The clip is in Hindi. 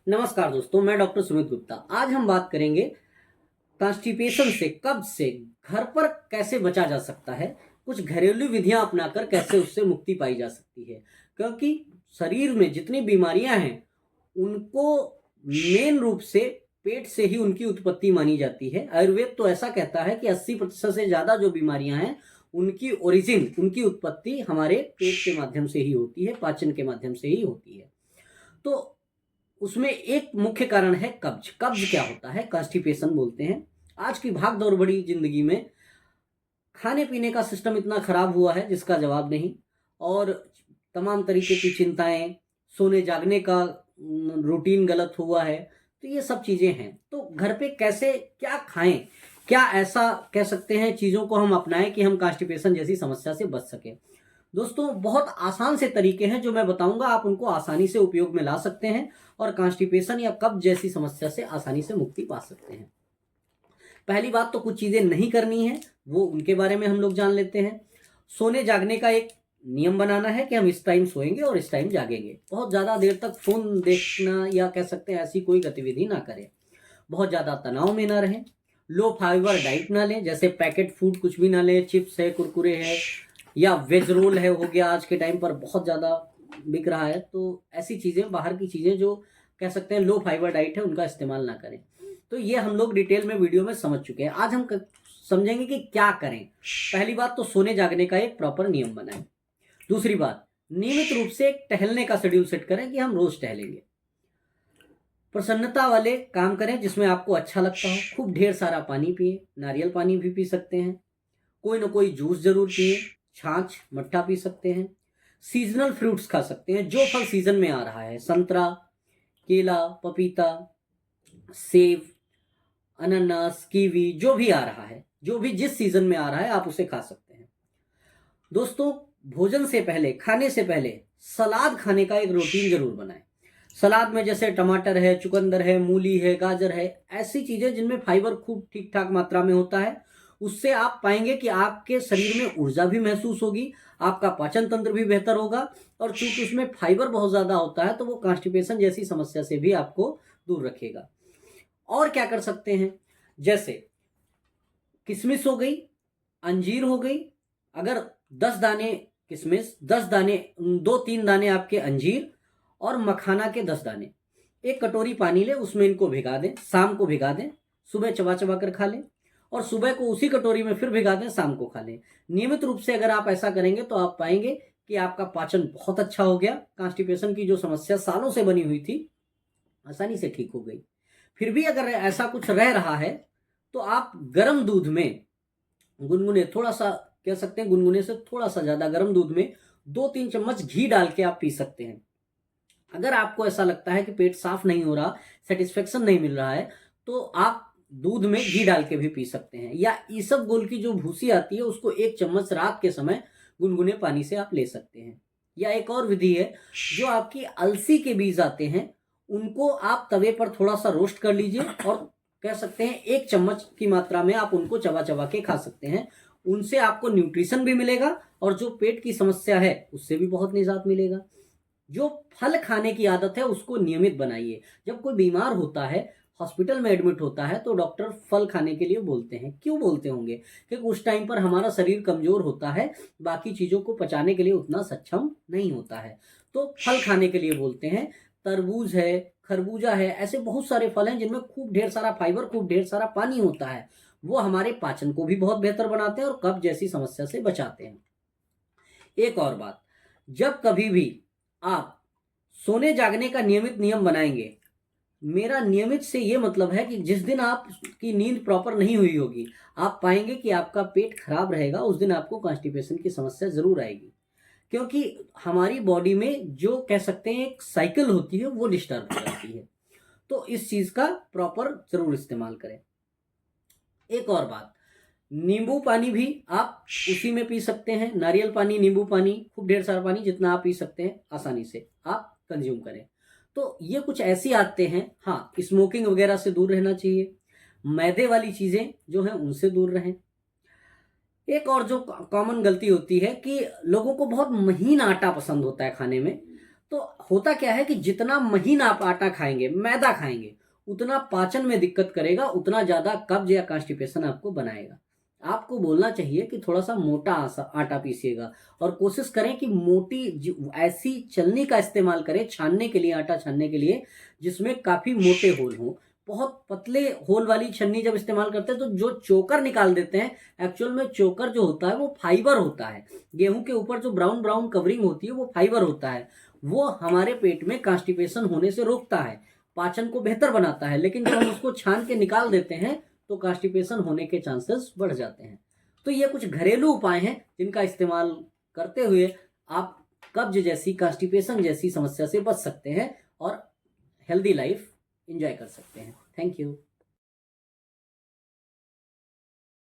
नमस्कार दोस्तों, मैं डॉक्टर सुमित गुप्ता। आज हम बात करेंगे कॉन्स्टिपेशन से, कब्ज से घर पर कैसे बचा जा सकता है। कुछ घरेलू विधियां अपनाकर कैसे उससे मुक्ति पाई जा सकती है, क्योंकि शरीर में जितनी बीमारियां हैं उनको मेन रूप से पेट से ही उनकी उत्पत्ति मानी जाती है। आयुर्वेद तो ऐसा कहता है कि 80% से ज़्यादा जो बीमारियां हैं उनकी ओरिजिन, उनकी उत्पत्ति हमारे पेट के माध्यम से ही होती है, पाचन के माध्यम से ही होती है। तो उसमें एक मुख्य कारण है कब्ज। कब्ज क्या होता है? कॉन्स्टिपेशन बोलते हैं। आज की भाग दौड़ बड़ी जिंदगी में खाने पीने का सिस्टम इतना खराब हुआ है जिसका जवाब नहीं, और तमाम तरीके की चिंताएं, सोने जागने का रूटीन गलत हुआ है। तो ये सब चीजें हैं। तो घर पे कैसे क्या खाएं, क्या ऐसा कह सकते हैं चीजों को हम अपनाएं कि हम कॉन्स्टिपेशन जैसी समस्या से बच सकें। दोस्तों, बहुत आसान से तरीके हैं जो मैं बताऊंगा, आप उनको आसानी से उपयोग में ला सकते हैं और कॉन्स्टिपेशन या कब्ज जैसी समस्या से आसानी से मुक्ति पा सकते हैं। पहली बात तो कुछ चीजें नहीं करनी है, वो उनके बारे में हम लोग जान लेते हैं। सोने जागने का एक नियम बनाना है कि हम इस टाइम सोएंगे और इस टाइम जागेंगे। बहुत ज़्यादा देर तक फोन देखना या कह सकते हैं ऐसी कोई गतिविधि ना करें। बहुत ज़्यादा तनाव में ना रहें। लो फाइबर डाइट ना लें, जैसे पैकेट फूड कुछ भी ना लें। चिप्स है, कुरकुरे है, या वेज रोल है हो गया, आज के टाइम पर बहुत ज़्यादा बिक रहा है। तो ऐसी चीज़ें, बाहर की चीज़ें जो कह सकते हैं लो फाइबर डाइट है, उनका इस्तेमाल ना करें। तो ये हम लोग डिटेल में वीडियो में समझ चुके हैं। आज हम समझेंगे कि क्या करें। पहली बात तो सोने जागने का एक प्रॉपर नियम बनाएं। दूसरी बात, नियमित रूप से एक टहलने का शेड्यूल सेट करें कि हम रोज टहलेंगे। प्रसन्नता वाले काम करें जिसमें आपको अच्छा लगता हो। खूब ढेर सारा पानी पिए, नारियल पानी भी पी सकते हैं। कोई ना कोई जूस जरूर पिए, छाछ मट्ठा पी सकते हैं। सीजनल फ्रूट्स खा सकते हैं, जो फल सीजन में आ रहा है। संतरा, केला, पपीता, सेब, अनानास, कीवी, जो भी आ रहा है, जो भी जिस सीजन में आ रहा है आप उसे खा सकते हैं। दोस्तों, भोजन से पहले, खाने से पहले सलाद खाने का एक रूटीन जरूर बनाएं। सलाद में जैसे टमाटर है, चुकंदर है, मूली है, गाजर है, ऐसी चीजें जिनमें फाइबर खूब ठीक ठाक मात्रा में होता है। उससे आप पाएंगे कि आपके शरीर में ऊर्जा भी महसूस होगी, आपका पाचन तंत्र भी बेहतर होगा, और चूंकि उसमें फाइबर बहुत ज्यादा होता है तो वो कॉन्स्टिपेशन जैसी समस्या से भी आपको दूर रखेगा। और क्या कर सकते हैं, जैसे किशमिश हो गई, अंजीर हो गई। अगर 10 दाने किशमिश, 10 दाने, 2-3 दाने आपके अंजीर, और मखाना के 10 दाने, एक कटोरी पानी ले, उसमें इनको भिगा दें, शाम को भिगा दें, सुबह चबा चबा कर खा लें, और सुबह को उसी कटोरी में फिर भिगा दें, शाम को खा लें। नियमित रूप से अगर आप ऐसा करेंगे तो आप पाएंगे कि आपका पाचन बहुत अच्छा हो गया। कॉन्स्टिपेशन की जो समस्या सालों से बनी हुई थी, आसानी से ठीक हो गई। फिर भी अगर ऐसा कुछ रह रहा है तो आप गर्म दूध में गुनगुने, थोड़ा सा कह सकते हैं गुनगुने से थोड़ा सा ज्यादा गर्म दूध में 2-3 चम्मच घी डाल के आप पी सकते हैं। अगर आपको ऐसा लगता है कि पेट साफ नहीं हो रहा, सेटिस्फेक्शन नहीं मिल रहा है, तो आप दूध में घी डाल के भी पी सकते हैं। या इसबगोल की जो भूसी आती है उसको 1 चम्मच रात के समय गुनगुने पानी से आप ले सकते हैं। या एक और विधि है, जो आपकी अलसी के बीज आते हैं उनको आप तवे पर थोड़ा सा रोस्ट कर लीजिए, और कह सकते हैं 1 चम्मच की मात्रा में आप उनको चबा चबा के खा सकते हैं। उनसे आपको न्यूट्रिशन भी मिलेगा और जो पेट की समस्या है उससे भी बहुत निजात मिलेगा। जो फल खाने की आदत है उसको नियमित बनाइए। जब कोई बीमार होता है, हॉस्पिटल में एडमिट होता है, तो डॉक्टर फल खाने के लिए बोलते हैं। क्यों बोलते होंगे? क्योंकि उस टाइम पर हमारा शरीर कमजोर होता है, बाकी चीजों को पचाने के लिए उतना सक्षम नहीं होता है, तो फल खाने के लिए बोलते हैं। तरबूज है, खरबूजा है, ऐसे बहुत सारे फल हैं जिनमें खूब ढेर सारा फाइबर, खूब ढेर सारा पानी होता है। वो हमारे पाचन को भी बहुत बेहतर बनाते हैं और कब्ज जैसी समस्या से बचाते हैं। एक और बात, जब कभी भी आप सोने जागने का नियमित नियम बनाएंगे, मेरा नियमित से ये मतलब है कि जिस दिन आपकी नींद प्रॉपर नहीं हुई होगी, आप पाएंगे कि आपका पेट खराब रहेगा, उस दिन आपको कॉन्स्टिपेशन की समस्या जरूर आएगी। क्योंकि हमारी बॉडी में जो कह सकते हैं एक साइकिल होती है वो डिस्टर्ब हो जाती है। तो इस चीज का प्रॉपर जरूर इस्तेमाल करें। एक और बात, नींबू पानी भी आप उसी में पी सकते हैं। नारियल पानी, नींबू पानी, खूब ढेर सारा पानी, जितना आप पी सकते हैं आसानी से आप कंज्यूम करें। तो ये कुछ ऐसी आदतें हैं। हाँ, स्मोकिंग वगैरह से दूर रहना चाहिए। मैदे वाली चीजें जो हैं उनसे दूर रहें। एक और जो कॉमन गलती होती है कि लोगों को बहुत महीन आटा पसंद होता है खाने में। तो होता क्या है कि जितना महीन आप आटा खाएंगे, मैदा खाएंगे, उतना पाचन में दिक्कत करेगा, उतना ज्यादा कब्ज या कॉन्स्टिपेशन आपको बनाएगा। आपको बोलना चाहिए कि थोड़ा सा मोटा आटा पीसिएगा, और कोशिश करें कि ऐसी छलनी का इस्तेमाल करें छानने के लिए, आटा छानने के लिए, जिसमें काफी मोटे होल हों। बहुत पतले होल वाली छन्नी जब इस्तेमाल करते हैं तो जो चोकर निकाल देते हैं, एक्चुअल में चोकर जो होता है वो फाइबर होता है। गेहूं के ऊपर जो ब्राउन ब्राउन कवरिंग होती है वो फाइबर होता है, वो हमारे पेट में कॉन्स्टिपेशन होने से रोकता है, पाचन को बेहतर बनाता है। लेकिन जब हम उसको छान के निकाल देते हैं तो कॉन्स्टिपेशन होने के चांसेस बढ़ जाते हैं। तो ये कुछ घरेलू उपाय हैं जिनका इस्तेमाल करते हुए आप कब्ज जैसी, कॉन्स्टिपेशन जैसी समस्या से बच सकते हैं और हेल्दी लाइफ एंजॉय कर सकते हैं। Thank you.